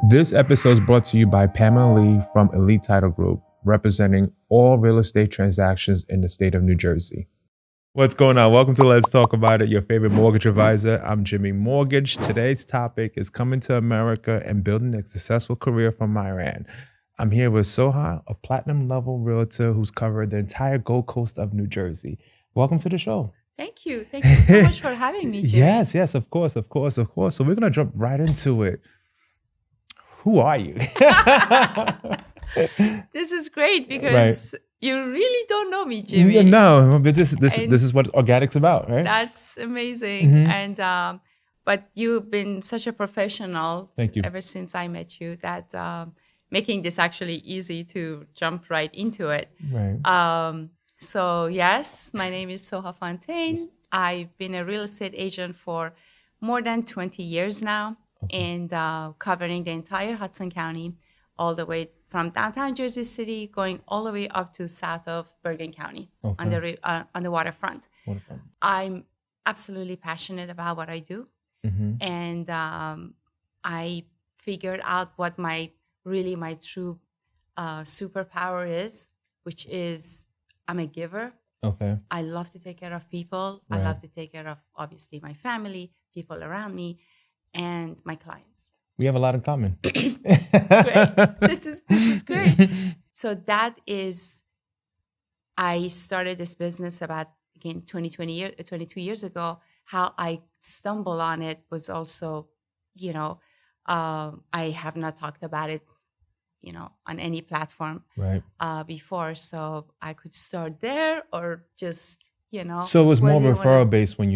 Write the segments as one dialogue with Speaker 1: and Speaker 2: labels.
Speaker 1: This episode is brought to you by Pamela Lee from Elite Title Group, representing all real estate transactions in the state of New Jersey. What's going on? Welcome to Let's Talk About It, your favorite mortgage advisor. I'm Jimmy Mortgage. Today's topic is coming to America and building a successful career from Iran. I'm here with Soha, a platinum level realtor who's covered the entire Gold Coast of New Jersey. Welcome to the show.
Speaker 2: Thank you. Thank you so much for having me, Jimmy.
Speaker 1: Yes, of course. So we're going to jump right into it. Who are you?
Speaker 2: This is great because you really don't know me, Jimmy.
Speaker 1: No, but this is what organic's about, right?
Speaker 2: That's amazing. Mm-hmm. And but you've been such a professional.
Speaker 1: Thank you.
Speaker 2: Ever since I met you, that making this actually easy to jump right into it.
Speaker 1: Right.
Speaker 2: So yes, my name is Soha Fontaine. I've been a real estate agent for more than 20 years now. And covering the entire Hudson County, all the way from downtown Jersey City, going all the way up to south of Bergen County on the waterfront. I'm absolutely passionate about what I do, and I figured out what my true superpower is, which is I'm a giver.
Speaker 1: Okay.
Speaker 2: I love to take care of people.
Speaker 1: Right.
Speaker 2: I love to take care of obviously my family, people around me, and my clients.
Speaker 1: We have a lot in common.
Speaker 2: Great. This is great. So that is, I started this business about, again, 22 years ago. How I stumbled on it was also, I have not talked about it, on any platform before. So I could start there or just,
Speaker 1: So it was more referral based when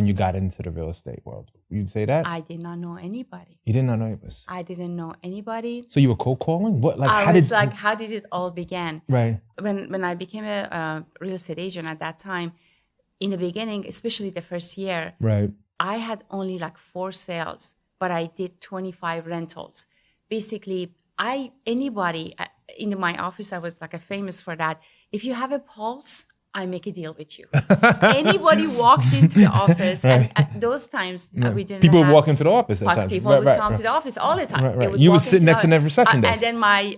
Speaker 1: you got into the real estate world. You'd say that?
Speaker 2: I did not know anybody.
Speaker 1: You did not know anybody?
Speaker 2: I didn't know anybody.
Speaker 1: So you were cold calling? What?
Speaker 2: How did it all begin?
Speaker 1: Right.
Speaker 2: When I became a real estate agent at that time, in the beginning, especially the first year,
Speaker 1: right,
Speaker 2: I had only 4 sales, but I did 25 rentals. Basically, anybody in my office, I was famous for that. If you have a pulse, I make a deal with you. Anybody walked into the office, and at those times we didn't.
Speaker 1: People would walk into the office at times.
Speaker 2: People would come to the office all the time. They would
Speaker 1: you would sit next to the reception desk.
Speaker 2: And then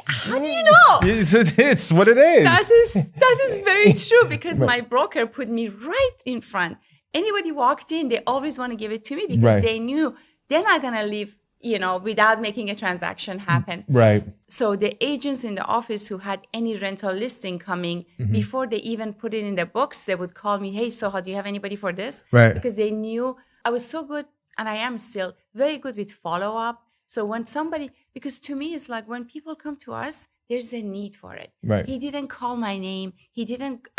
Speaker 2: how do you know?
Speaker 1: It's what it is.
Speaker 2: That is very true because my broker put me right in front. Anybody walked in, they always want to give it to me because they knew they're not gonna leave, without making a transaction happen.
Speaker 1: Right.
Speaker 2: So the agents in the office who had any rental listing coming, before they even put it in the books, they would call me, "Hey, Soha, do you have anybody for this?"
Speaker 1: Right.
Speaker 2: Because they knew I was so good, and I am still very good with follow-up. So when because to me, it's when people come to us, there's a need for it.
Speaker 1: Right.
Speaker 2: He didn't call my name. He didn't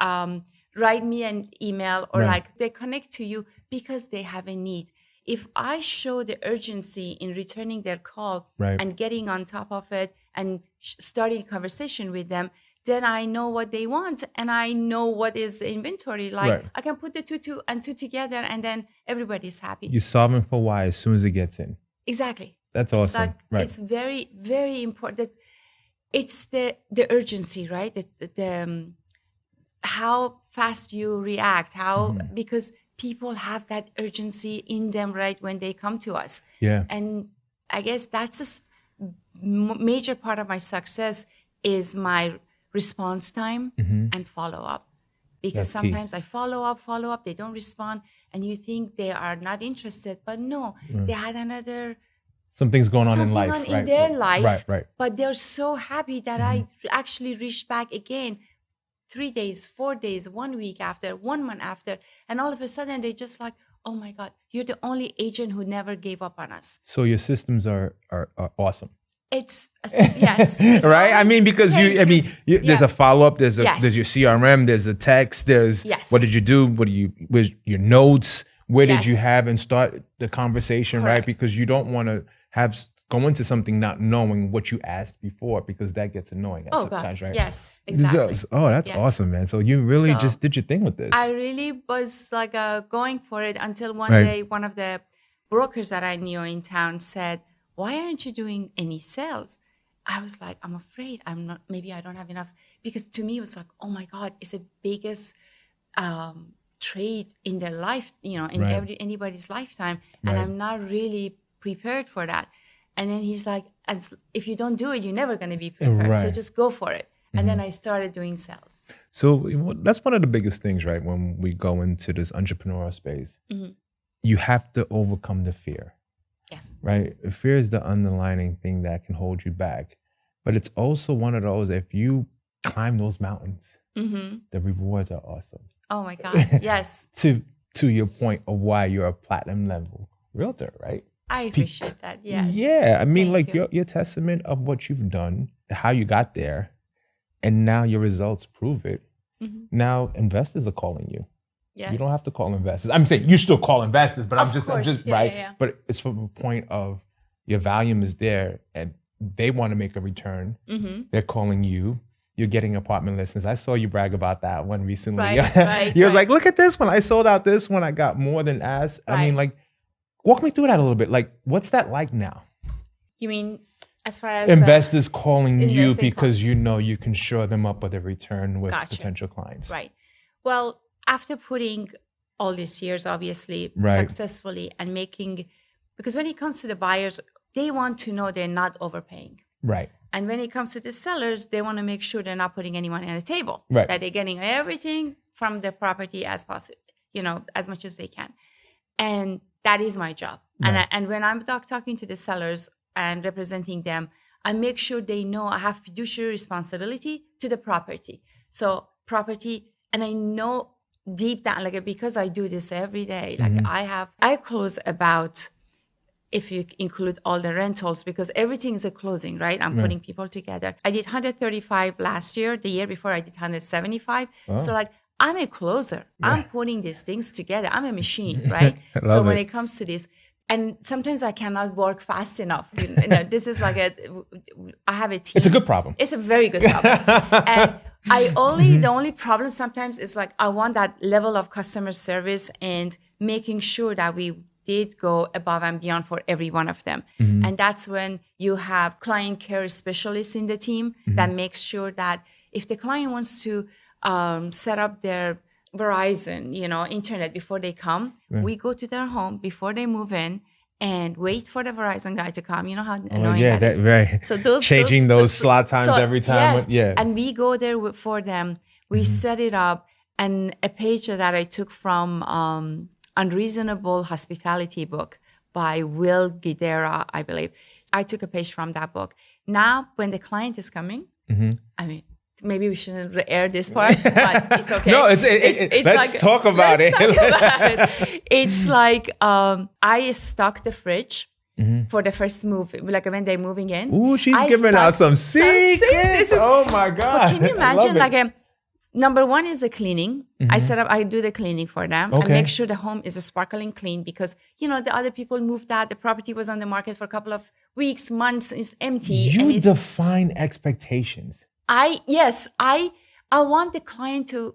Speaker 2: write me an email or they connect to you because they have a need. If I show the urgency in returning their call and getting on top of it and starting a conversation with them, then I know what they want and I know what is inventory. I can put the two and two together and then everybody's happy.
Speaker 1: You're solving for why as soon as it gets in.
Speaker 2: Exactly.
Speaker 1: That's awesome.
Speaker 2: It's very, very important. It's the urgency, right? The how fast you react, because people have that urgency in them right when they come to us.
Speaker 1: Yeah.
Speaker 2: And I guess that's a major part of my success is my response time and follow-up. Because
Speaker 1: that's
Speaker 2: sometimes I follow up, they don't respond, and you think they are not interested, but no, they had
Speaker 1: something's going on in life.
Speaker 2: In their life,
Speaker 1: right.
Speaker 2: But they're so happy that I actually reached back again 3 days, 4 days, 1 week after, 1 month after, and all of a sudden they just oh my God, you're the only agent who never gave up on us.
Speaker 1: So your systems are awesome.
Speaker 2: It's yes, it's
Speaker 1: right. I mean, because there's a follow up. There's your CRM. There's a text. There's what did you do? Where's your notes? Where did you have and start the conversation?
Speaker 2: Correct.
Speaker 1: Right, because you don't want to go into something not knowing what you asked before, because that gets annoying sometimes, right?
Speaker 2: Yes, exactly.
Speaker 1: That's awesome, man. So you really just did your thing with this.
Speaker 2: I really was going for it until one day, one of the brokers that I knew in town said, "Why aren't you doing any sales?" I was like, "I'm afraid maybe I don't have enough." Because to me, it was oh my God, it's the biggest trade in their life, in anybody's lifetime. And I'm not really prepared for that. And then he's like, if you don't do it, you're never going to be prepared. So just go for it. And then I started doing sales.
Speaker 1: So that's one of the biggest things, right? When we go into this entrepreneurial space, you have to overcome the fear.
Speaker 2: Yes.
Speaker 1: Right? Fear is the underlying thing that can hold you back. But it's also one of those, if you climb those mountains, the rewards are awesome.
Speaker 2: Oh my God. Yes.
Speaker 1: To your point of why you're a platinum level realtor, right?
Speaker 2: I appreciate that. Yes.
Speaker 1: Yeah. I mean,
Speaker 2: Thank you.
Speaker 1: your testament of what you've done, how you got there, and now your results prove it. Now investors are calling you.
Speaker 2: Yes.
Speaker 1: You don't have to call investors. I'm saying you still call investors, but I'm just
Speaker 2: Yeah,
Speaker 1: right.
Speaker 2: yeah.
Speaker 1: But it's from a point of your volume is there and they want to make a return. They're calling you. You're getting apartment listings. I saw you brag about that one recently.
Speaker 2: Right,
Speaker 1: You was like, look at this one. I sold out this one. I got more than asked. I mean, like, walk me through that a little bit. Like, what's that like now?
Speaker 2: You mean as far as
Speaker 1: investors calling you because you know you can shore them up with a return with potential clients?
Speaker 2: Right. Well, after putting all these years, obviously, successfully and making, because when it comes to the buyers, they want to know they're not overpaying.
Speaker 1: Right.
Speaker 2: And when it comes to the sellers, they want to make sure they're not putting any money on the table.
Speaker 1: Right.
Speaker 2: That they're getting everything from the property as possible, as much as they can. And that is my job. Right. And when I'm talking to the sellers and representing them, I make sure they know I have fiduciary responsibility to the property. So property, and I know deep down, like, because I do this every day, like I close about, if you include all the rentals, because everything is a closing, right? I'm putting people together. I did 135 last year. The year before I did 175. Oh. So like, I'm a closer. I'm putting these things together. I'm a machine, right? So when it comes to this, and sometimes I cannot work fast enough. This is like I have a team.
Speaker 1: It's a good problem.
Speaker 2: It's a very good problem. And the only problem sometimes is like, I want that level of customer service and making sure that we did go above and beyond for every one of them. And that's when you have client care specialists in the team that makes sure that if the client wants to set up their Verizon, internet before they come, we go to their home before they move in and wait for the Verizon guy to come. You know how annoying that is.
Speaker 1: Right.
Speaker 2: So
Speaker 1: changing those slot times every time.
Speaker 2: Yes. And we go there for them. We set it up, and a page that I took from Unreasonable Hospitality book by Will Guidera, I believe. I took a page from that book. Now, when the client is coming, I mean, maybe we shouldn't air this part, but it's okay.
Speaker 1: No, it's let's like, talk about it.
Speaker 2: It's like I stock the fridge for the first move, like when they're moving in.
Speaker 1: Ooh, she's giving out some secrets. Oh my God.
Speaker 2: But can you imagine, like number one is the cleaning. I do the cleaning for them and make sure the home is a sparkling clean, because, the other people moved out. The property was on the market for a couple of weeks, months, it's empty.
Speaker 1: You define expectations.
Speaker 2: I want the client to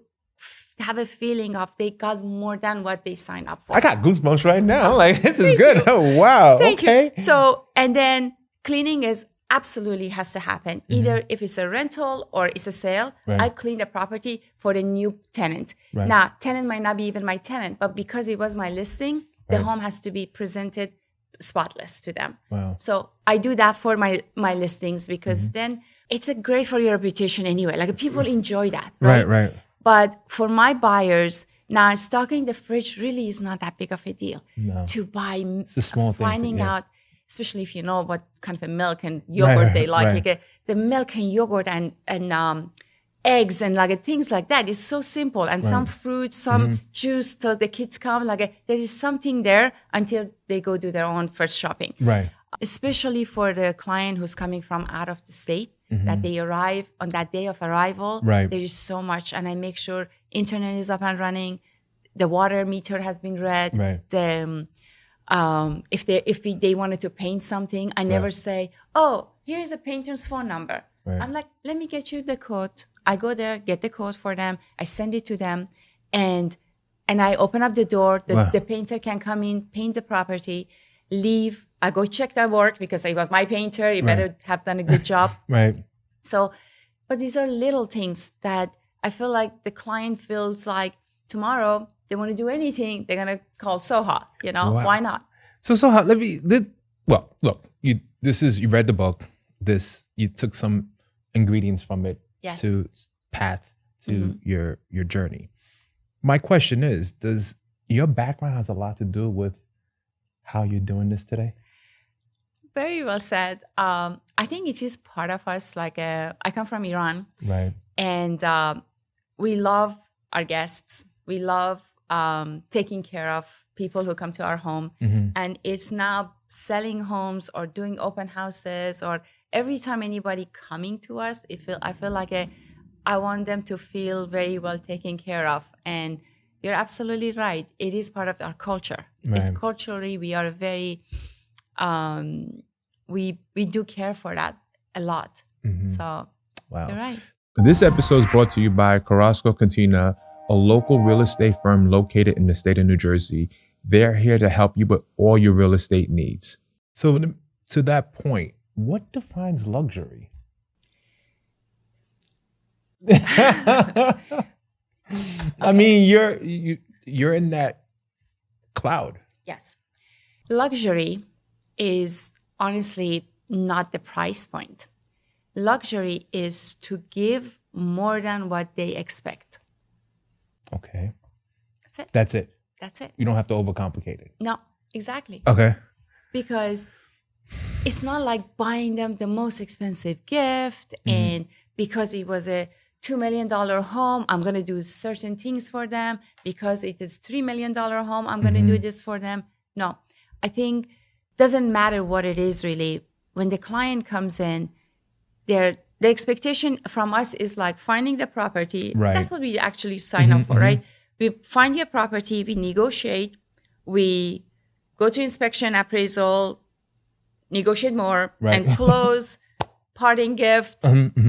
Speaker 2: have a feeling of they got more than what they signed up for.
Speaker 1: I got goosebumps right now. Like, this is good. Oh, wow.
Speaker 2: Thank you. So, and then cleaning absolutely has to happen. Either if it's a rental or it's a sale, I clean the property for the new tenant. Now, tenant might not be even my tenant, but because it was my listing, the home has to be presented spotless to them. Wow. So I do that for my listings, because then it's great for your reputation anyway. Like, people enjoy that, right? Right. But for my buyers, now stocking the fridge really is not that big of a deal. No. To buy,
Speaker 1: it's a small
Speaker 2: finding out, especially if you know what kind of a milk and yogurt they like. Like the milk and yogurt and eggs and like things like that is so simple. And some fruits, some juice, so the kids come. Like there is something there until they go do their own first shopping. Right. Especially for the client who's coming from out of the state, that they arrive on that day of arrival. Right. There is so much, and I make sure internet is up and running, the water meter has been read. Right. The if they wanted to paint something, I never say, "Oh, here's a painter's phone number." Right. I'm like, "Let me get you the code." I go there, get the code for them, I send it to them, and I open up the door. The painter can come in, paint the property, leave. I go check that work because he was my painter. He better have done a good job. Right. So, but these are little things that I feel like the client feels like tomorrow they want to do anything, they're going to call Soha, Why not?
Speaker 1: So Soha, Well, look, you read the book. You took some ingredients from it
Speaker 2: Yes.
Speaker 1: to path to your journey. My question is, does your background has a lot to do with how you're doing this today?
Speaker 2: Very well said. I think it is part of us. I come from Iran,
Speaker 1: Right.
Speaker 2: and we love our guests. We love taking care of people who come to our home. And it's now selling homes or doing open houses, or every time anybody coming to us, I feel like I want them to feel very well taken care of. And you're absolutely right. It is part of our culture.
Speaker 1: Right.
Speaker 2: It's culturally, we are very, we do care for that a lot. So
Speaker 1: Wow.
Speaker 2: you're right.
Speaker 1: This episode is brought to you by Carrasco, Quintana, a local real estate firm located in the state of New Jersey. They're here to help you with all your real estate needs. So to that point, what defines luxury? I mean, you're in that cloud.
Speaker 2: Yes. Luxury is honestly not the price point. Luxury is to give more than what they expect.
Speaker 1: Okay.
Speaker 2: That's it.
Speaker 1: That's it.
Speaker 2: That's it.
Speaker 1: You don't have to overcomplicate it.
Speaker 2: No, exactly.
Speaker 1: Okay.
Speaker 2: Because it's not like buying them the most expensive gift, and because it was a $2 million home, I'm going to do certain things for them. Because it is $3 million home, I'm going to do this for them. No, I think doesn't matter what it is really. When the client comes in, their expectation from us is like finding the property.
Speaker 1: Right.
Speaker 2: That's what we actually sign up for, right? We find your property, we negotiate, we go to inspection, appraisal, negotiate more,
Speaker 1: Right.
Speaker 2: and close. Parting gift.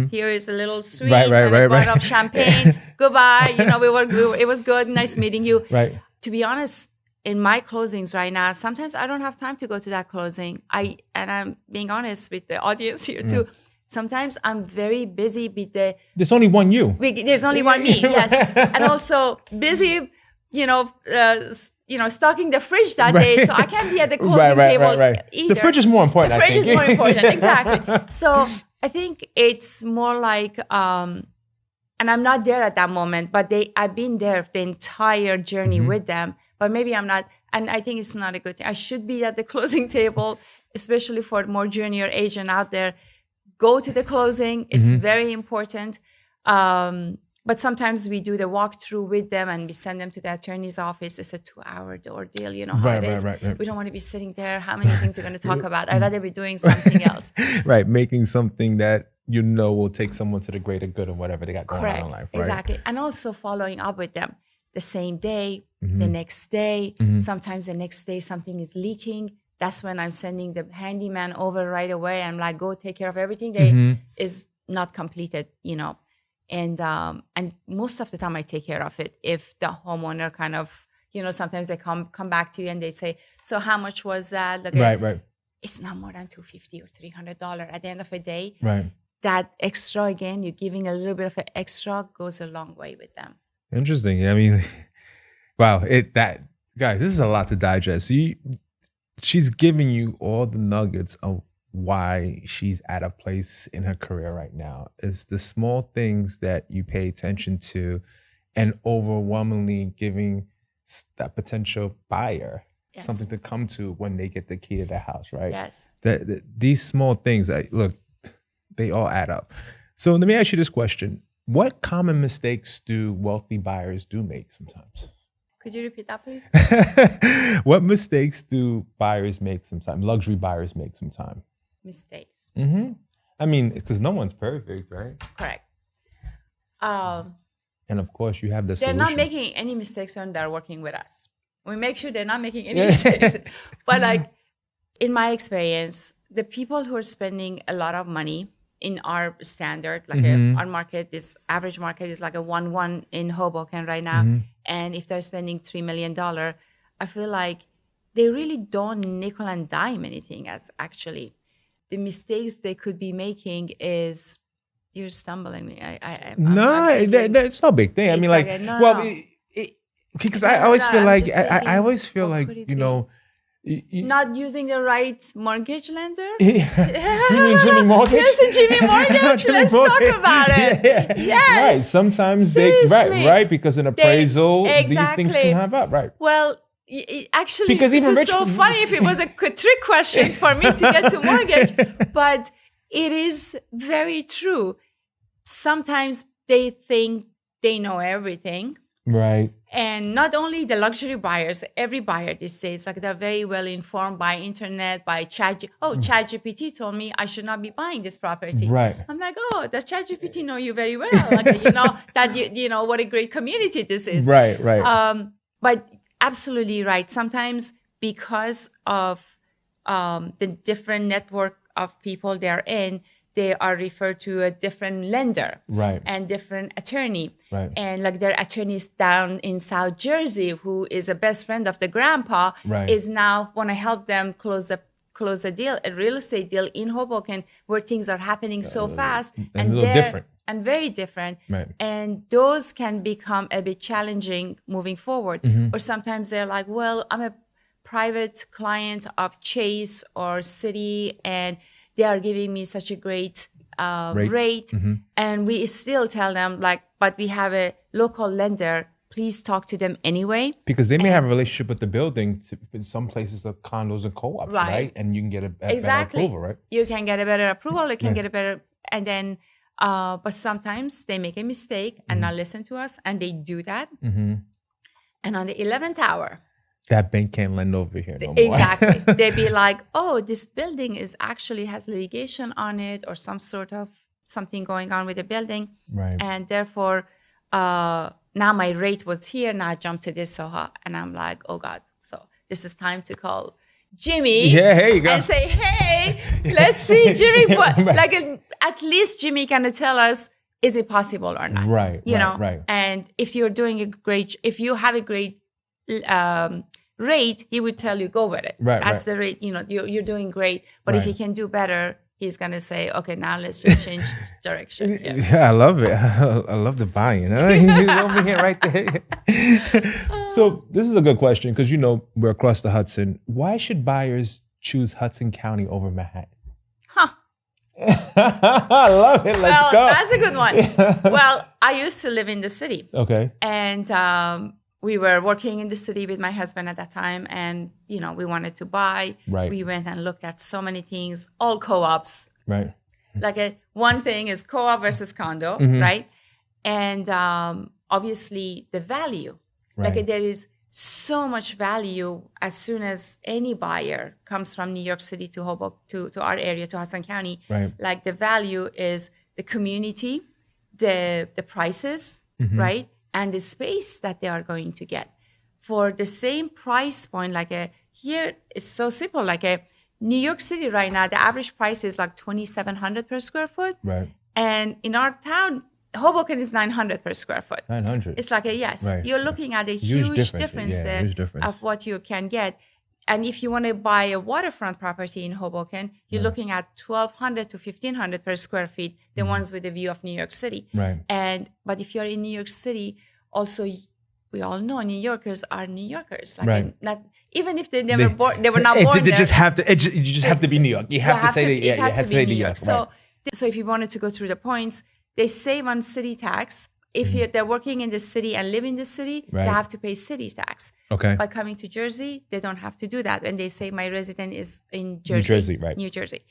Speaker 2: Here is a little sweet
Speaker 1: Right,
Speaker 2: and a bottle
Speaker 1: right.
Speaker 2: of champagne. Goodbye. It was good. Nice meeting you.
Speaker 1: Right.
Speaker 2: To be honest, in my closings right now, sometimes I don't have time to go to that closing. I'm being honest with the audience here too. Sometimes I'm very busy with
Speaker 1: There's only one you.
Speaker 2: there's only one me, yes, and also busy, stocking the fridge that day, so I can't be at the closing table either.
Speaker 1: The fridge is more important.
Speaker 2: The fridge is more important, exactly. So I think it's more like, and I'm not there at that moment, but I've been there the entire journey with them. But maybe I'm not, and I think it's not a good thing. I should be at the closing table, especially for more junior agent out there. Go to the closing. It's very important. But sometimes we do the walkthrough with them and we send them to the attorney's office. It's a 2-hour ordeal, you know how it is. Right. We don't want to be sitting there. How many things are going to talk about? I'd rather be doing something else.
Speaker 1: Right, making something that will take someone to the greater good of whatever they got going on in life. Right?
Speaker 2: Exactly. And also following up with them the same day, the next day. Sometimes the next day something is leaking. That's when I'm sending the handyman over right away. I'm like, go take care of everything that is not completed, And most of the time I take care of it. If the homeowner kind of, sometimes they come back to you and they say, so how much was that? Like
Speaker 1: Right.
Speaker 2: It's not more than $250 or $300 at the end of the day.
Speaker 1: Right.
Speaker 2: That extra, again, you're giving a little bit of an extra, goes a long way with them.
Speaker 1: Interesting. I mean, wow. Guys, this is a lot to digest. She's giving you all the nuggets of why she's at a place in her career right now. It's the small things that you pay attention to, and overwhelmingly giving that potential buyer something to come to when they get the key to the house, right?
Speaker 2: Yes.
Speaker 1: These small things, they all add up. So let me ask you this question. What common mistakes do wealthy buyers make sometimes?
Speaker 2: Could you repeat that, please?
Speaker 1: What mistakes do buyers make sometimes? Luxury buyers make sometimes?
Speaker 2: Mistakes.
Speaker 1: I mean, because no one's perfect, right?
Speaker 2: Correct.
Speaker 1: And of course, you have the
Speaker 2: they're
Speaker 1: solution.
Speaker 2: not making any mistakes when they're working with us. We make sure they're not making any mistakes. But in my experience, the people who are spending a lot of money in our standard, our market, this average market is like a 1.1 in Hoboken right now. And if they're spending $3 million, I feel like they really don't nickel and dime anything. As actually, the mistakes they could be making is you're stumbling me.
Speaker 1: That's no big thing. I mean, because I always feel like
Speaker 2: Not using the right mortgage lender?
Speaker 1: You mean Jimmy Mortgage?
Speaker 2: Yes, Jimmy Mortgage.
Speaker 1: Jimmy
Speaker 2: Let's
Speaker 1: Mortgage.
Speaker 2: talk about it.
Speaker 1: Yeah.
Speaker 2: Yes.
Speaker 1: Right. Sometimes
Speaker 2: Seriously.
Speaker 1: right, because an appraisal, these
Speaker 2: exactly.
Speaker 1: things can have up, right?
Speaker 2: Well, actually,
Speaker 1: Because
Speaker 2: this
Speaker 1: even
Speaker 2: is so funny if it was a trick question for me to get to mortgage, but it is very true. Sometimes they think they know everything.
Speaker 1: Right.
Speaker 2: And not only the luxury buyers, every buyer these days, like they're very well informed by internet, by ChatGPT told me I should not be buying this property.
Speaker 1: Right.
Speaker 2: I'm like, oh, does ChatGPT know you very well? Like, you know, that you know what a great community this is.
Speaker 1: Right.
Speaker 2: But absolutely right. Sometimes because of the different network of people they're in, they are referred to a different lender,
Speaker 1: right,
Speaker 2: and different attorney,
Speaker 1: right,
Speaker 2: and like their attorneys down in South Jersey, who is a best friend of the grandpa,
Speaker 1: right,
Speaker 2: is now want to help them close a deal, a real estate deal in Hoboken, where things are happening so fast
Speaker 1: and a little different,
Speaker 2: and very different,
Speaker 1: right.
Speaker 2: And those can become a bit challenging moving forward. Or sometimes they're like, well, I'm a private client of Chase or Citi, and they are giving me such a great rate. And we still tell them, like, but we have a local lender. Please talk to them anyway.
Speaker 1: Because they may have a relationship with the building. In some places are condos and co-ops, right? And you can get a better approval, right?
Speaker 2: You can get a better approval. You can get a better, and then, but sometimes they make a mistake and not listen to us, and they do that. And on the 11th hour,
Speaker 1: that bank can't lend over here no more.
Speaker 2: Exactly. They'd be like, oh, this building has litigation on it, or some sort of something going on with the building.
Speaker 1: Right.
Speaker 2: And therefore, now my rate was here, now I jumped to this Soha. And I'm like, oh God. So this is time to call Jimmy.
Speaker 1: Yeah, here you go.
Speaker 2: And say, hey, let's see, Jimmy. At least Jimmy can tell us, is it possible or not?
Speaker 1: Right.
Speaker 2: You know?
Speaker 1: Right.
Speaker 2: And if you have a great rate, he would tell you go with it.
Speaker 1: Right,
Speaker 2: that's the rate. You know, you're doing great. But if you can do better, he's gonna say, okay, now let's just change direction.
Speaker 1: Yeah, I love it. I love the buy-in. He's over here right there. So this is a good question because we're across the Hudson. Why should buyers choose Hudson County over Manhattan? I love it. Let's go.
Speaker 2: That's a good one. Well, I used to live in the city.
Speaker 1: Okay.
Speaker 2: And we were working in the city with my husband at that time, and we wanted to buy.
Speaker 1: Right.
Speaker 2: We went and looked at so many things, all co-ops.
Speaker 1: Right.
Speaker 2: Like one thing is co-op versus condo, right? And obviously the value.
Speaker 1: Right.
Speaker 2: Like there is so much value as soon as any buyer comes from New York City to Hoboken, to our area, to Hudson County.
Speaker 1: Right.
Speaker 2: Like the value is the community, the prices, right? And the space that they are going to get. For the same price point, here it's so simple. New York City right now, the average price is like $2,700 per square foot.
Speaker 1: Right.
Speaker 2: And in our town, Hoboken is $900 per square foot.
Speaker 1: 900.
Speaker 2: It's like yes.
Speaker 1: Right.
Speaker 2: You're looking at a huge difference there
Speaker 1: huge difference.
Speaker 2: of what you can get. And if you want to buy a waterfront property in Hoboken, you're looking at $1,200 to $1,500 per square feet, the ones with the view of New York City.
Speaker 1: Right.
Speaker 2: But if you're in New York City, also we all know New Yorkers are New Yorkers.
Speaker 1: Right.
Speaker 2: Even if they were not born there.
Speaker 1: You just have to be New York. You have to say
Speaker 2: it has to be New York.
Speaker 1: Right.
Speaker 2: So if you wanted to go through the points, they save on city tax. If they're working in the city and live in the city, they have to pay city tax.
Speaker 1: Okay.
Speaker 2: By coming to Jersey, they don't have to do that. And they say my resident is in Jersey. New Jersey.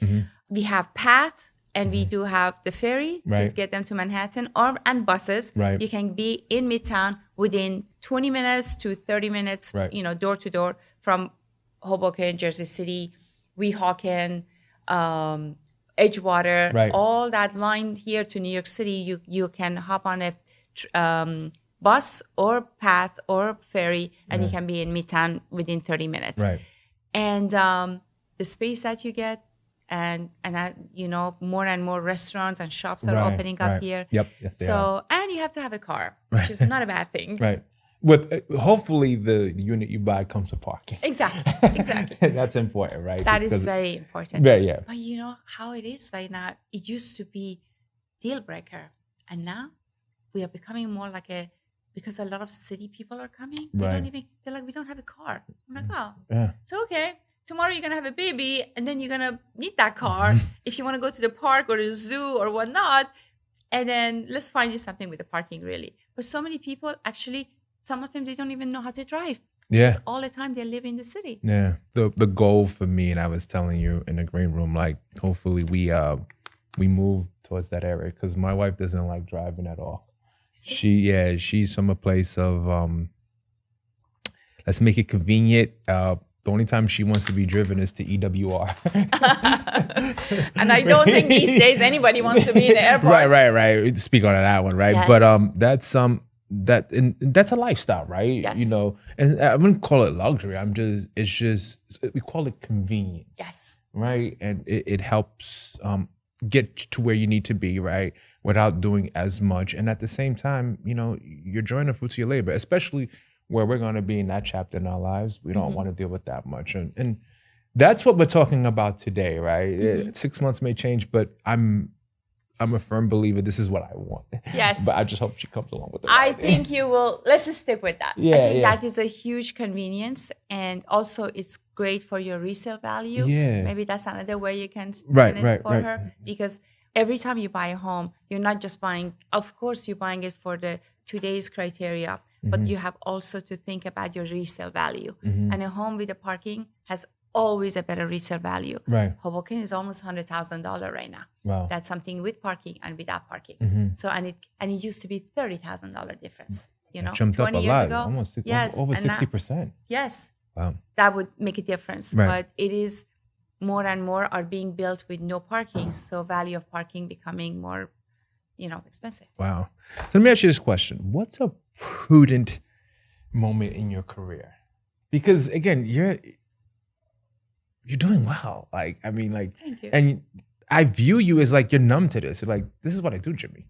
Speaker 2: We have PATH, and we do have the ferry to get them to Manhattan, and buses.
Speaker 1: Right.
Speaker 2: You can be in Midtown within 20 minutes to 30 minutes, door to door from Hoboken, Jersey City, Weehawken, Edgewater, all that line here to New York City. You can hop on a bus or PATH or ferry, and you can be in Midtown within 30 minutes.
Speaker 1: Right.
Speaker 2: And the space that you get, and more and more restaurants and shops are opening up here.
Speaker 1: Yep. Yes, they are.
Speaker 2: And you have to have a car, which is not a bad thing.
Speaker 1: Right. With hopefully the unit you buy comes with parking.
Speaker 2: Exactly.
Speaker 1: That's important, right?
Speaker 2: That is very important.
Speaker 1: Yeah.
Speaker 2: But you know how it is right now. It used to be deal breaker, and now we are becoming more because a lot of city people are coming. They're like, we don't have a car. I'm like, oh, it's okay. tomorrow you're gonna have a baby, and then you're gonna need that car if you want to go to the park or the zoo or whatnot. And then let's find you something with the parking, really. But so many people actually, some of them, they don't even know how to drive.
Speaker 1: Yeah.
Speaker 2: Because all the time they live in the city.
Speaker 1: Yeah. The goal for me, and I was telling you in the green room, like hopefully we move towards that area, because my wife doesn't like driving at all. She's from a place of let's make it convenient. The only time she wants to be driven is to EWR.
Speaker 2: And I don't think these days anybody wants to be in the airport.
Speaker 1: Right. Speak on that one, right?
Speaker 2: Yes.
Speaker 1: But that's a lifestyle, right?
Speaker 2: Yes.
Speaker 1: You know, and I wouldn't call it luxury. We call it convenience.
Speaker 2: Yes.
Speaker 1: Right, and it helps get to where you need to be, right, without doing as much. And at the same time, you know, you're enjoying the fruits of your labor, especially where we're going to be in that chapter in our lives. We don't want to deal with that much. And that's what we're talking about today, right? 6 months may change, but I'm a firm believer this is what I want.
Speaker 2: Yes.
Speaker 1: But I just hope she comes along with it.
Speaker 2: I think you will. Let's just stick with that.
Speaker 1: Yeah,
Speaker 2: I think
Speaker 1: yeah.
Speaker 2: that is a huge convenience. And also it's great for your resale value.
Speaker 1: Yeah.
Speaker 2: Maybe that's another way you can spend
Speaker 1: Right,
Speaker 2: it
Speaker 1: right,
Speaker 2: for
Speaker 1: right.
Speaker 2: her. Because every time you buy a home, you're not just buying, of course, you're buying it for the today's criteria, but you have also to think about your resale value. And a home with a parking has always a better resale value.
Speaker 1: Right.
Speaker 2: Hoboken is almost $100,000 right now.
Speaker 1: Wow.
Speaker 2: That's something with parking and without parking. So and it used to be $30,000 difference. You know,
Speaker 1: Jumped
Speaker 2: 20
Speaker 1: up a
Speaker 2: years
Speaker 1: lot,
Speaker 2: ago.
Speaker 1: almost
Speaker 2: Yes,
Speaker 1: over
Speaker 2: and now-
Speaker 1: 60%.
Speaker 2: Yes,
Speaker 1: Wow.
Speaker 2: that would make a difference.
Speaker 1: Right.
Speaker 2: But it is more and more are being built with no parking. So value of parking becoming more, expensive.
Speaker 1: Wow. So let me ask you this question. What's a prudent moment in your career? Because again, you're doing well. Like, I mean, like,
Speaker 2: Thank you.
Speaker 1: and I view you as like, you're numb to this. You're like, this is what I do, Jimmy.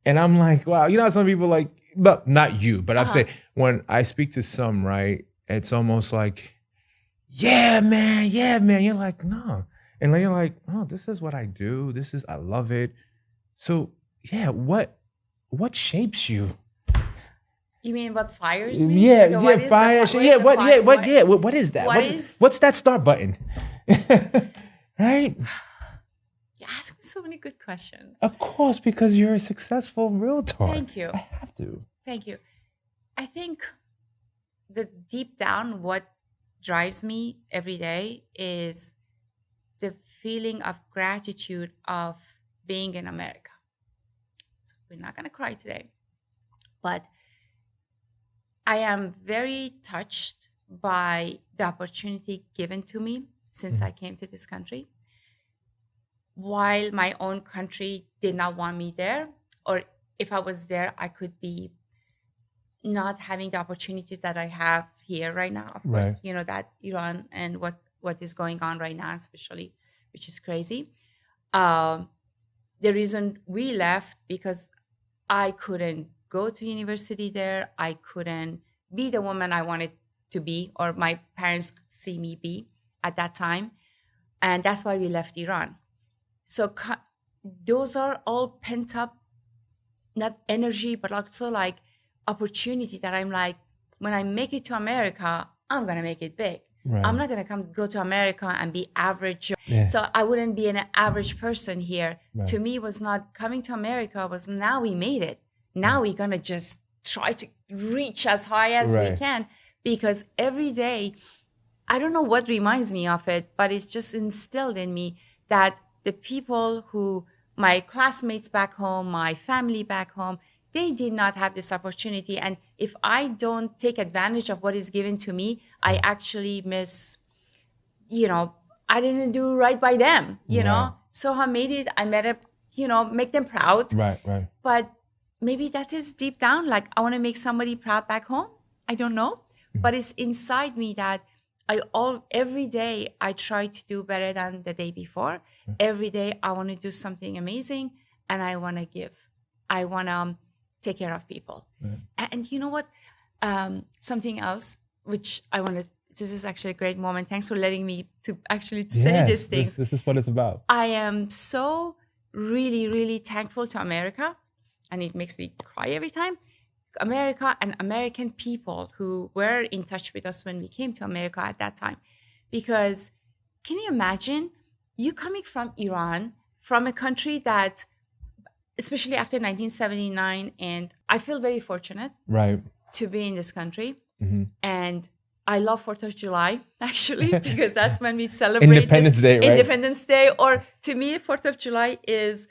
Speaker 1: And I'm like, wow, you know, some people like, but not you, but I'm saying when I speak to some, right, it's almost like, yeah, man. You're like, no. And then you're like, oh, this is what I do. I love it. So yeah, what shapes you?
Speaker 2: You mean what fires me?
Speaker 1: Yeah,
Speaker 2: Like, what is the
Speaker 1: fire.
Speaker 2: fi-
Speaker 1: Yeah,
Speaker 2: what
Speaker 1: what is that?
Speaker 2: what is-
Speaker 1: What's that start button? Right?
Speaker 2: You ask me so many good questions.
Speaker 1: Of course, because you're a successful realtor.
Speaker 2: Thank you.
Speaker 1: I have to.
Speaker 2: Thank you. I think that deep down, what drives me every day is the feeling of gratitude of being in America. So we're not going to cry today, but I am very touched by the opportunity given to me since I came to this country. While my own country did not want me there, or if I was there, I could be not having the opportunities that I have here right now. Of course,
Speaker 1: Right.
Speaker 2: you know that Iran and what is going on right now, especially, which is crazy. The reason we left because I couldn't go to university there. I couldn't be the woman I wanted to be, or my parents see me be at that time. And that's why we left Iran. So those are all pent up, not energy, but also like opportunity that I'm like, when I make it to America, I'm going to make it big.
Speaker 1: Right.
Speaker 2: I'm not going to go to America and be average.
Speaker 1: Yeah.
Speaker 2: So I wouldn't be an average person here.
Speaker 1: Right.
Speaker 2: To me, was not coming to America was now we made it. Now we're going to just try to reach as high as we
Speaker 1: Right.
Speaker 2: can, because every day, I don't know what reminds me of it, but it's just instilled in me that the people who, my classmates back home, my family back home, they did not have this opportunity. And if I don't take advantage of what is given to me, I actually miss, I didn't do right by them, you know? Soha made it, I made it, make them proud.
Speaker 1: Right.
Speaker 2: But maybe that is deep down, like I want to make somebody proud back home. I don't know. But it's inside me that every day I try to do better than the day before. Every day I want to do something amazing, and I want to give. I want to take care of people. And you know what? Something else, which I want to, this is actually a great moment. Thanks for letting me to actually say these things.
Speaker 1: This is what it's about.
Speaker 2: I am so really, really thankful to America, and it makes me cry every time. America and American people who were in touch with us when we came to America at that time. because can you imagine you coming from Iran, from a country that, especially after 1979, and I feel very fortunate to be in this country. And I love 4th of July, actually, because that's when we celebrate
Speaker 1: Independence Day, right?
Speaker 2: Independence Day. Or to me, 4th of July is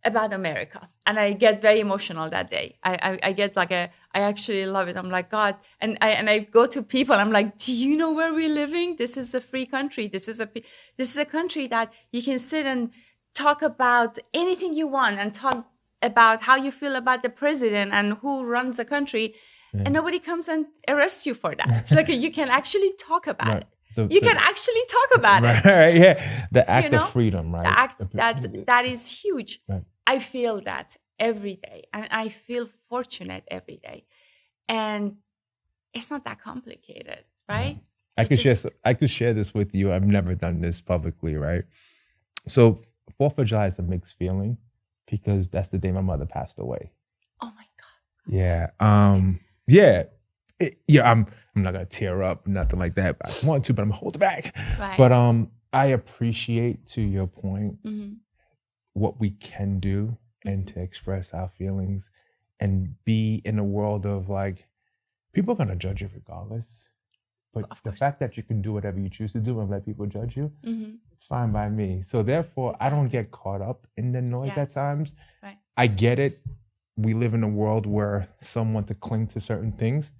Speaker 2: about America. And I get very emotional that day. I get like I actually love it. I'm like, God. And I go to people, I'm like, do you know where we're living? This is a free country. This is a country that you can sit and talk about anything you want and talk about how you feel about the president and who runs the country. And nobody comes and arrests you for that. It's like you can actually talk about it. You can actually talk about it.
Speaker 1: Right, yeah. The act of freedom, right?
Speaker 2: The act that is huge.
Speaker 1: Right.
Speaker 2: I feel that every day. And I feel fortunate every day. And it's not that complicated, right?
Speaker 1: I could share this with you. I've never done this publicly, right? So 4th of July is a mixed feeling because that's the day my mother passed away.
Speaker 2: Oh my God.
Speaker 1: Yeah. I'm not gonna tear up, nothing like that. I want to, but I'm gonna hold it back.
Speaker 2: Right.
Speaker 1: But I appreciate, to your point, what we can do and to express our feelings and be in a world of like, people are gonna judge you regardless. But the fact that you can do whatever you choose to do and let people judge you, it's fine by me. So therefore, I don't get caught up in the noise at times.
Speaker 2: Right.
Speaker 1: I get it. We live in a world where some want to cling to certain things.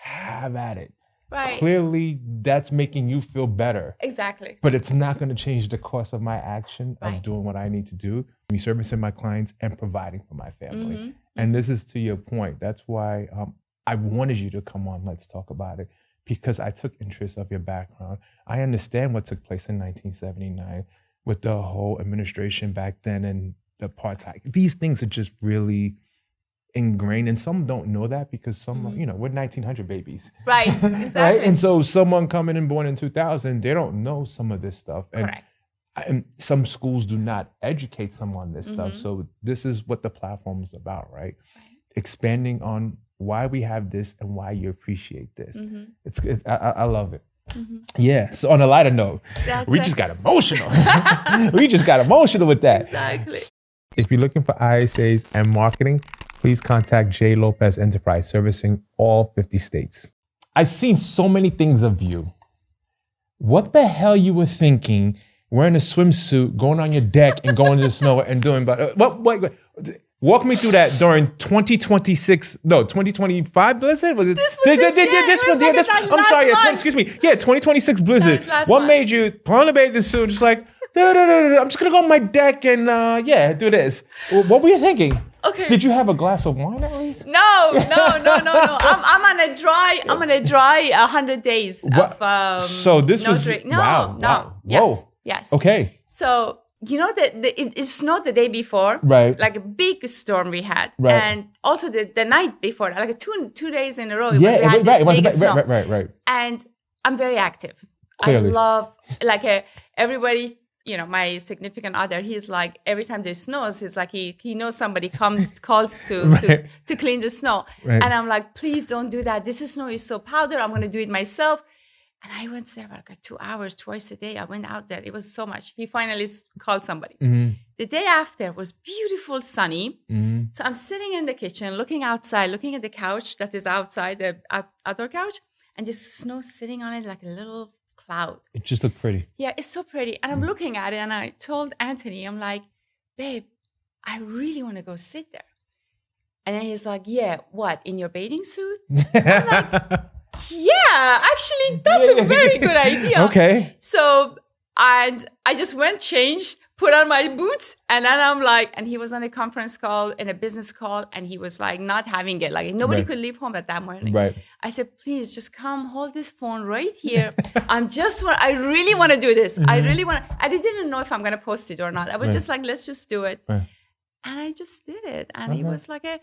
Speaker 1: Have at it.
Speaker 2: Right.
Speaker 1: Clearly, that's making you feel better.
Speaker 2: Exactly.
Speaker 1: But it's not going to change the course of my action of doing what I need to do, me servicing my clients and providing for my family. And this is to your point. That's why I wanted you to come on. Let's talk about it. Because I took interest of your background. I understand what took place in 1979 with the whole administration back then and the apartheid. These things are just really ingrained, and some don't know that because some, we're 1900 babies.
Speaker 2: Right, exactly.
Speaker 1: Right? And so someone coming and born in 2000, they don't know some of this stuff.
Speaker 2: Correct.
Speaker 1: And some schools do not educate someone on this stuff. So this is what the platform is about, right? Expanding on why we have this and why you appreciate this. I love it. Yeah. So on a lighter note, we just got emotional. We just got emotional with that.
Speaker 2: Exactly.
Speaker 1: If you're looking for ISAs and marketing, please contact J. Lopez Enterprise, servicing all 50 states. I've seen so many things of you. What the hell you were thinking wearing a swimsuit, going on your deck and going to the snow and doing, what? Walk me through that during 2025 blizzard? Was it? I'm sorry. Excuse me. Yeah, 2026 blizzard. What made you put on a bathing suit? Just like, I'm just gonna go on my deck and do this. What were you thinking?
Speaker 2: Okay.
Speaker 1: Did you have a glass of wine at least?
Speaker 2: No. I'm on a dry 100 days of
Speaker 1: so this was
Speaker 2: drink.
Speaker 1: Wow.
Speaker 2: Yes.
Speaker 1: Okay.
Speaker 2: So it snowed the day before,
Speaker 1: right?
Speaker 2: Like a big storm we had,
Speaker 1: right?
Speaker 2: And also the night before, like two days in a row, we had this big snow.
Speaker 1: Right.
Speaker 2: And I'm very active.
Speaker 1: Clearly.
Speaker 2: I love everybody. My significant other, he's like, every time there snows, he's like, he knows somebody calls to clean the snow.
Speaker 1: Right.
Speaker 2: And I'm like, please don't do that. This snow is so powder. I'm going to do it myself. And I went there for like 2 hours, twice a day. I went out there. It was so much. He finally called somebody. The day after was beautiful, sunny. So I'm sitting in the kitchen, looking outside, looking at the couch that is outside, the outdoor couch. And this snow sitting on it like a little cloud.
Speaker 1: It just looked pretty.
Speaker 2: Yeah, it's so pretty. And I'm looking at it and I told Anthony, I'm like, babe, I really want to go sit there. And then he's like, yeah, what, in your bathing suit? I'm like, yeah, actually, that's a very good idea.
Speaker 1: Okay.
Speaker 2: So I just went, changed, put on my boots, and then I'm like, and he was on a conference call, in a business call, and he was like not having it. Like nobody could leave home at that morning.
Speaker 1: Right.
Speaker 2: I said, please just come hold this phone right here. I really want to do this. I didn't know if I'm going to post it or not. I was just like, let's just do it.
Speaker 1: Right.
Speaker 2: And I just did it. And it was like at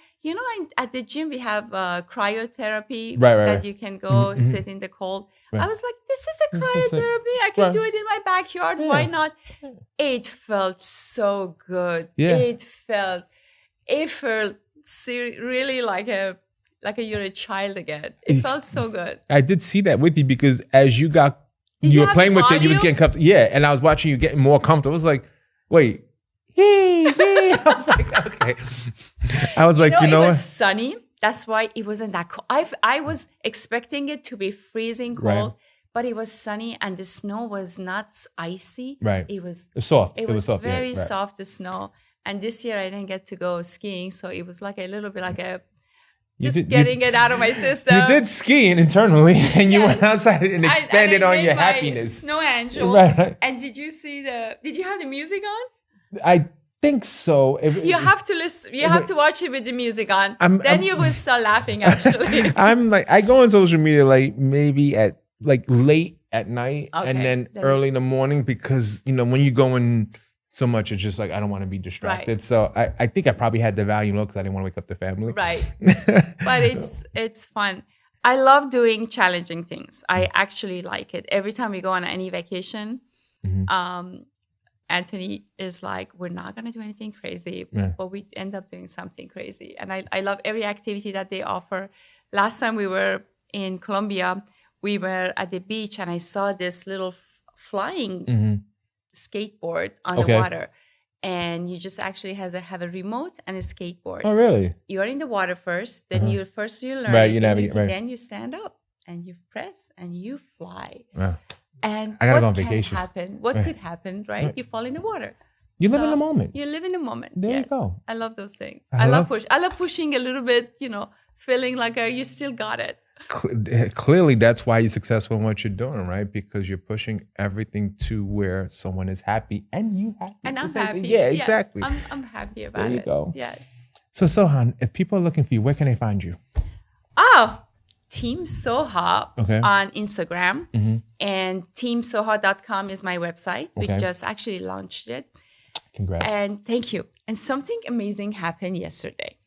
Speaker 2: the gym, we have cryotherapy that you can go sit in the cold. Right. I was like, this is a cryotherapy. I can do it in my backyard. Yeah. Why not? It felt so good. Yeah. It felt really like you're a child again. It felt so good.
Speaker 1: I did see that with you because as you got you were
Speaker 2: have
Speaker 1: playing
Speaker 2: the
Speaker 1: with it. You was
Speaker 2: volume?
Speaker 1: getting comfortable. Yeah, and I was watching you getting more comfortable. I was like, wait, yay. I was like, okay. I was like, you know
Speaker 2: it was
Speaker 1: what?
Speaker 2: sunny. That's why it wasn't that cold. I was expecting it to be freezing cold,
Speaker 1: Right.
Speaker 2: but it was sunny and the snow was not icy.
Speaker 1: Right.
Speaker 2: It was
Speaker 1: Soft.
Speaker 2: It was
Speaker 1: soft.
Speaker 2: very
Speaker 1: yeah, right.
Speaker 2: soft, the snow. And this year I didn't get to go skiing, so it was like a little bit like a getting it out of my system.
Speaker 1: You did skiing internally, and you went
Speaker 2: Yes.
Speaker 1: outside and expanded
Speaker 2: I
Speaker 1: on
Speaker 2: made
Speaker 1: your
Speaker 2: my
Speaker 1: happiness.
Speaker 2: Snow angel.
Speaker 1: Right.
Speaker 2: And did you have the music on?
Speaker 1: I think so.
Speaker 2: You have to listen. You have to watch it with the music on.
Speaker 1: I'm-
Speaker 2: You will start laughing. Actually,
Speaker 1: I'm like, I go on social media like maybe at like late at night and
Speaker 2: Okay,
Speaker 1: then
Speaker 2: that
Speaker 1: early
Speaker 2: is-
Speaker 1: in the morning because when you go in so much, it's just like I don't want to be distracted.
Speaker 2: Right.
Speaker 1: So I think I probably had the volume low because I didn't want to wake up the family.
Speaker 2: right? But it's fun. I love doing challenging things. I actually like it. Every time we go on any vacation,
Speaker 1: Mhm.
Speaker 2: Anthony is like, we're not gonna do anything crazy,
Speaker 1: Yeah.
Speaker 2: but we end up doing something crazy. And I love every activity that they offer. Last time we were in Colombia, we were at the beach and I saw this little flying
Speaker 1: Mhm.
Speaker 2: skateboard on
Speaker 1: Okay.
Speaker 2: the water. And you just actually have a remote and a skateboard.
Speaker 1: Oh, really?
Speaker 2: You're in the water first, then you learn
Speaker 1: Right,
Speaker 2: it,
Speaker 1: you
Speaker 2: then
Speaker 1: navigate, right.
Speaker 2: then you stand up and you press and you fly.
Speaker 1: Wow.
Speaker 2: And
Speaker 1: I gotta go
Speaker 2: what
Speaker 1: on
Speaker 2: can
Speaker 1: vacation.
Speaker 2: happen? What
Speaker 1: Right.
Speaker 2: could happen, right?
Speaker 1: Right.
Speaker 2: You fall in the water.
Speaker 1: You live in
Speaker 2: So,
Speaker 1: the moment.
Speaker 2: You live in the moment.
Speaker 1: There you
Speaker 2: Yes.
Speaker 1: go.
Speaker 2: I love those things.
Speaker 1: I love-
Speaker 2: I love pushing a little bit, feeling like you still got it.
Speaker 1: Clearly, that's why you're successful in what you're doing, right? Because you're pushing everything to where someone is happy and you happy.
Speaker 2: And
Speaker 1: at
Speaker 2: I'm
Speaker 1: the same
Speaker 2: happy.
Speaker 1: time. Yeah,
Speaker 2: Yes,
Speaker 1: exactly.
Speaker 2: I'm happy about
Speaker 1: There you
Speaker 2: it.
Speaker 1: go.
Speaker 2: Yes.
Speaker 1: So, Sohan, if people are looking for you, where can they find you?
Speaker 2: Oh, Team Soha
Speaker 1: Okay.
Speaker 2: on Instagram.
Speaker 1: Mhm.
Speaker 2: And teamsoha.com is my website. We
Speaker 1: Okay.
Speaker 2: just actually launched it.
Speaker 1: Congrats.
Speaker 2: And thank you. And something amazing happened yesterday.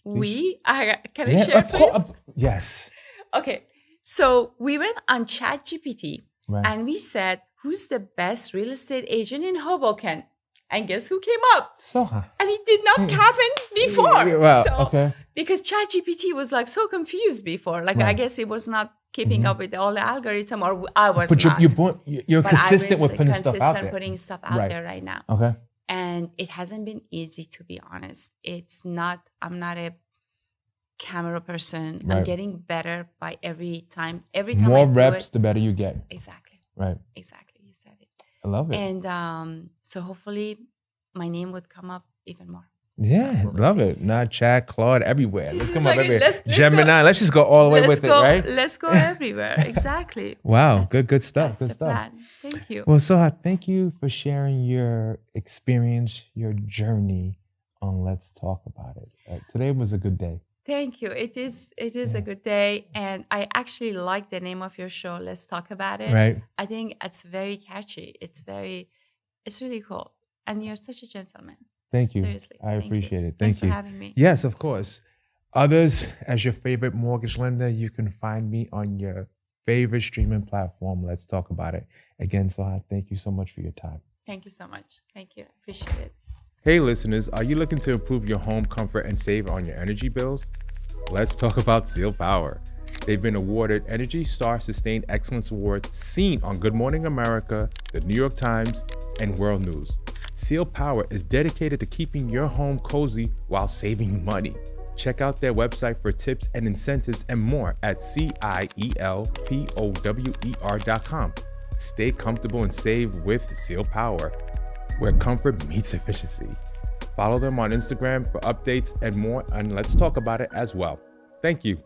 Speaker 2: Can I
Speaker 1: Yeah,
Speaker 2: share,
Speaker 1: of course.
Speaker 2: please?
Speaker 1: Yes.
Speaker 2: Okay. So we went on ChatGPT
Speaker 1: Right.
Speaker 2: and we said, who's the best real estate agent in Hoboken? And guess who came up?
Speaker 1: Soha.
Speaker 2: And it did not happen before.
Speaker 1: Wow.
Speaker 2: So,
Speaker 1: Okay.
Speaker 2: because ChatGPT was like so confused before. Like, I
Speaker 1: Right.
Speaker 2: guess it was not keeping up with all the algorithm, or I was
Speaker 1: But
Speaker 2: not.
Speaker 1: you're
Speaker 2: But
Speaker 1: consistent
Speaker 2: I was
Speaker 1: with putting stuff out
Speaker 2: consistent
Speaker 1: there.
Speaker 2: putting stuff out
Speaker 1: Right.
Speaker 2: there right now.
Speaker 1: Okay.
Speaker 2: And it hasn't been easy, to be honest. I'm not a camera person. I'm
Speaker 1: Right.
Speaker 2: getting better by every time. Every time
Speaker 1: More
Speaker 2: I do
Speaker 1: reps,
Speaker 2: it.
Speaker 1: the better you get.
Speaker 2: Exactly.
Speaker 1: Right.
Speaker 2: Exactly. You said it.
Speaker 1: I love it.
Speaker 2: And so hopefully my name would come up even more.
Speaker 1: Yeah,
Speaker 2: So we'll
Speaker 1: love
Speaker 2: see.
Speaker 1: it. Not chat, Claude, everywhere.
Speaker 2: This
Speaker 1: Let's
Speaker 2: is
Speaker 1: come
Speaker 2: like
Speaker 1: up
Speaker 2: a-
Speaker 1: everywhere.
Speaker 2: let's go-
Speaker 1: Gemini, let's just go all the way with it, right?
Speaker 2: Let's go everywhere. Exactly.
Speaker 1: Wow,
Speaker 2: That's-
Speaker 1: good stuff.
Speaker 2: That's
Speaker 1: Good
Speaker 2: the
Speaker 1: stuff.
Speaker 2: plan. Thank you.
Speaker 1: Well, Soha, thank you for sharing your experience, your journey on Let's Talk About It. Today was a good day.
Speaker 2: Thank you. It is a good day. And I actually like the name of your show, Let's Talk About It.
Speaker 1: Right?
Speaker 2: I think it's very catchy. It's really cool. And you're such a gentleman.
Speaker 1: Thank you.
Speaker 2: Seriously.
Speaker 1: I
Speaker 2: Thank you.
Speaker 1: appreciate it.
Speaker 2: Thanks
Speaker 1: Thank you.
Speaker 2: for having me.
Speaker 1: Yes, of course. Others, as your favorite mortgage lender, you can find me on your favorite streaming platform. Let's Talk About It. Again, Soha, thank you so much for your time.
Speaker 2: Thank you so much. Thank you. Appreciate it.
Speaker 1: Hey listeners, are you looking to improve your home comfort and save on your energy bills? Let's talk about Seal Power. They've been awarded Energy Star Sustained Excellence Award seen on Good Morning America, the New York Times, and World News. Seal Power is dedicated to keeping your home cozy while saving you money. Check out their website for tips and incentives and more at CIELPOWER.com. Stay comfortable and save with Seal Power, where comfort meets efficiency. Follow them on Instagram for updates and more, and let's talk about it as well. Thank you.